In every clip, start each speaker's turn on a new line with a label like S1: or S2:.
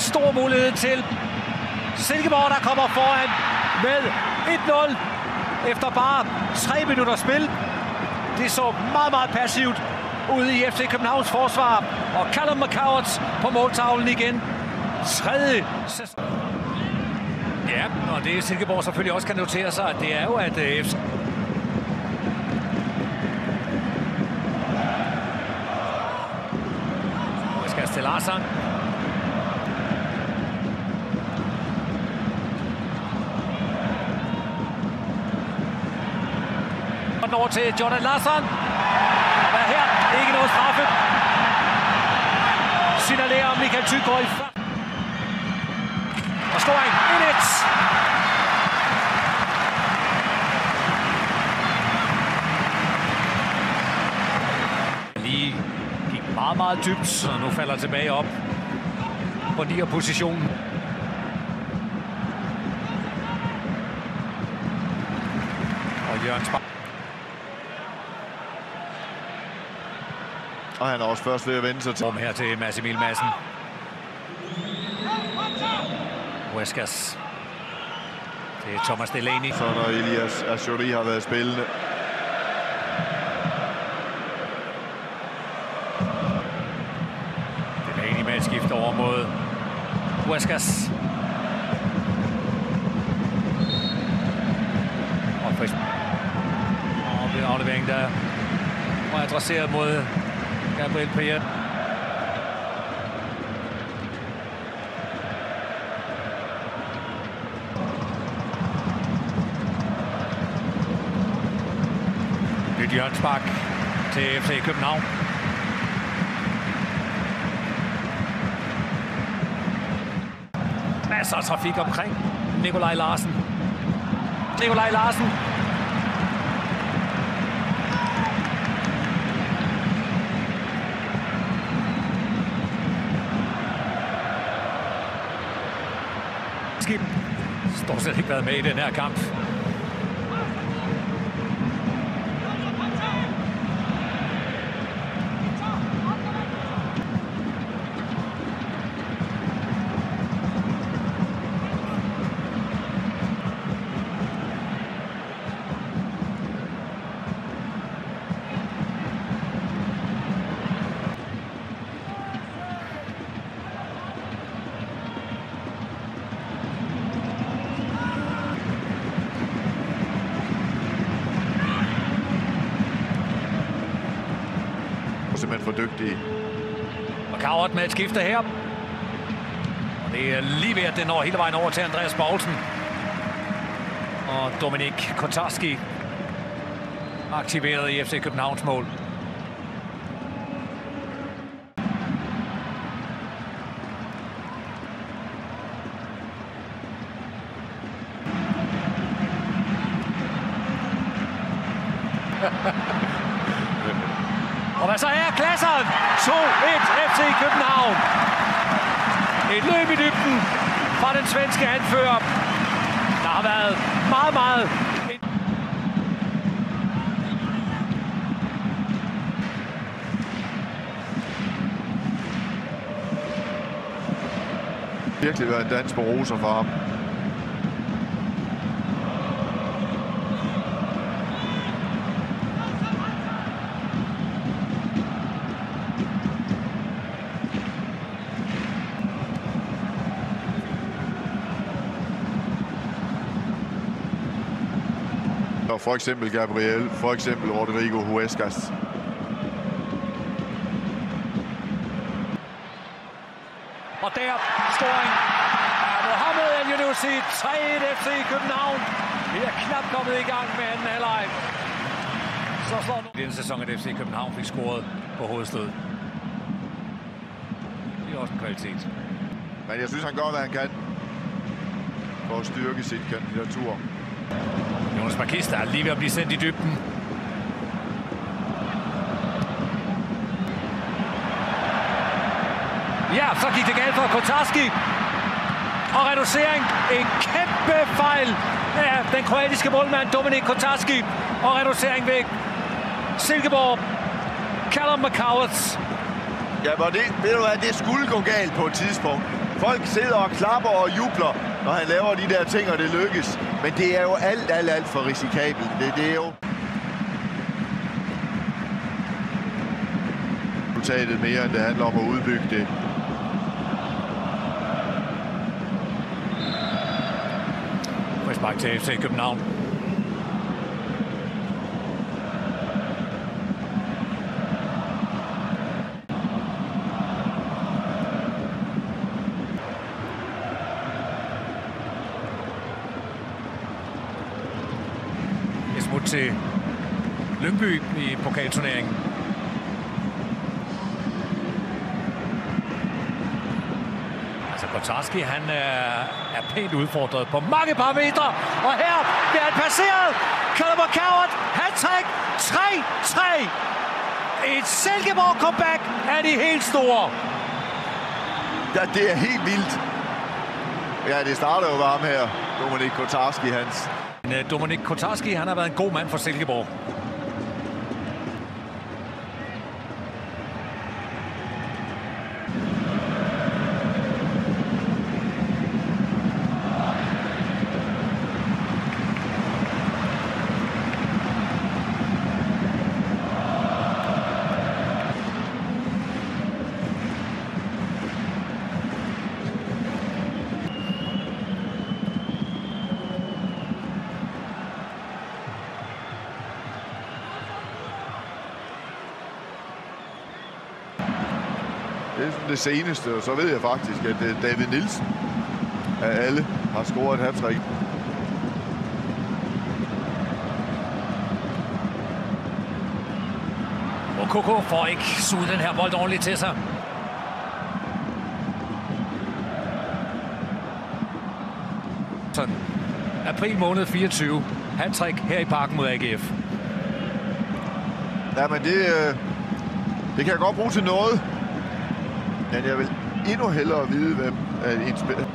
S1: stor mulighed til Silkeborg, der kommer foran med 1-0 efter bare 3 minutter spil. Det så meget, meget passivt ud i FC Københavns forsvar, og Callum McCowards på måltavlen igen. Tredje sæson. Ja, og det Silkeborg selvfølgelig også kan notere sig, at det er jo, at FC... Huescas til Larsson. Over til Jordan Larsson. Og hvad her? Ikke noget straffe. Signalerer Michael Thygaard i fart. Og scoring 1-1. Lige gik meget, meget dybt, og nu falder tilbage op på 9'er positionen. Og Jørgen Spark.
S2: Og han er også først ved at vende sig til.
S1: Her til Mads Emil Madsen. Huescas. Det er Thomas Delaney.
S2: Så når Elias Azuri har været spillende.
S1: Delaney med et skift over mod Huescas. Og ved afleveringen, der var adresseret mod Gabriel Payet. Nyt hjørnespark til FC København. Masser af trafik omkring Nikolaj Larsen. Nikolaj Larsen. Stort set ikke været med i den her kamp.
S2: Simpelthen for dygtige.
S1: McCoward med et skifte her. Og det er lige ved, at det når hele vejen over til Andreas Poulsen. Og Dominik Kotarski aktiveret i FC Københavns mål. Og hvad så er klasseren? 2-1 FC København. Et løb i dybden fra den svenske anfører. Der har været meget, meget...
S2: Virkelig været en dans på roser for ham. For eksempel Gabriel, for eksempel Rodrigo Huescas.
S1: Og der scoring af Mohamed El-Yunusi. 3-1 FC København. Vi er knap kommet i gang med anden halvleg. Så slår nu. Denne sæson, at FC København fik scoret på hovedstød. Det er også en kvalitet.
S2: Men jeg synes, han gør, hvad han kan for at styrke sit kandidatur.
S1: Jonas Marquis er lige ved at blive sendt i dybden. Ja, så gik det galt for Kotarski. Og reducering. En kæmpe fejl af den kroatiske målmand Dominik Kotarski. Og reducering væk. Silkeborg. Callum McCowards.
S2: Ja, men ved du hvad, det skulle gå galt på et tidspunkt. Folk sidder og klapper og jubler, når han laver de der ting, og det lykkes. Men det er jo alt for risikabelt. Det er jo resultatet mere, end det handler om at udbygge det.
S1: Frispark til FC København. Et smut til Lyngby i pokalturneringen. Altså Kotarski, han er pænt udfordret på mange parametre, og her bliver han passeret. Callum Coward, hat-trick, 3-3. Et Silkeborg comeback er de helt store.
S2: Ja, det er helt vildt. Ja, det starter jo bare her. Dominik Kotarski, hans.
S1: Dominik Kotarski, han har været en god mand for Silkeborg.
S2: Det er sådan det seneste, og så ved jeg faktisk, at David Nielsen af alle har scoret et hat-trick.
S1: Og Koko får ikke suget den her bold ordentligt til sig. Sådan. April måned 24. Hat-trick her i Parken mod AGF.
S2: Ja, men det kan jeg godt bruge til noget. Men jeg vil endnu hellere vide, hvem en spiller.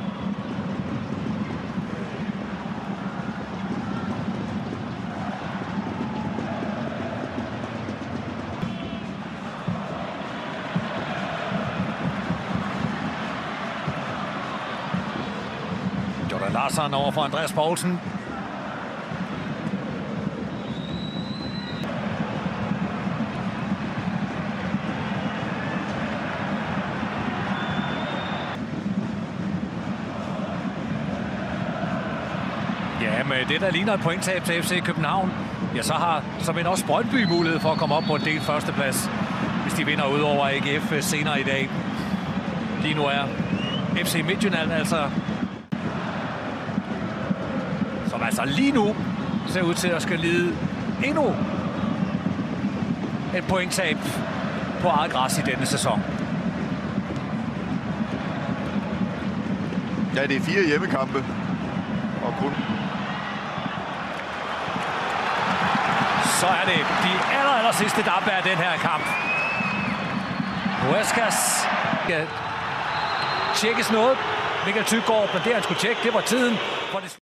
S1: Jordan Larsson over for Andreas Poulsen. Ja, med det, der ligner et pointtab til FC København, ja, så har såmænd også Brøndby mulighed for at komme op på en del førsteplads, hvis de vinder ud over AGF senere i dag. Lige nu er FC Midtjylland altså, som altså lige nu ser ud til at skal lide endnu et pointtab på eget græs i denne sæson.
S2: Ja, det er 4 hjemmekampe. Og kun...
S1: Så er det de aller sidste dampe af den her kamp. Huescas skal tjekkes noget. Michael Thygaard, men det han skulle tjekke, det var tiden.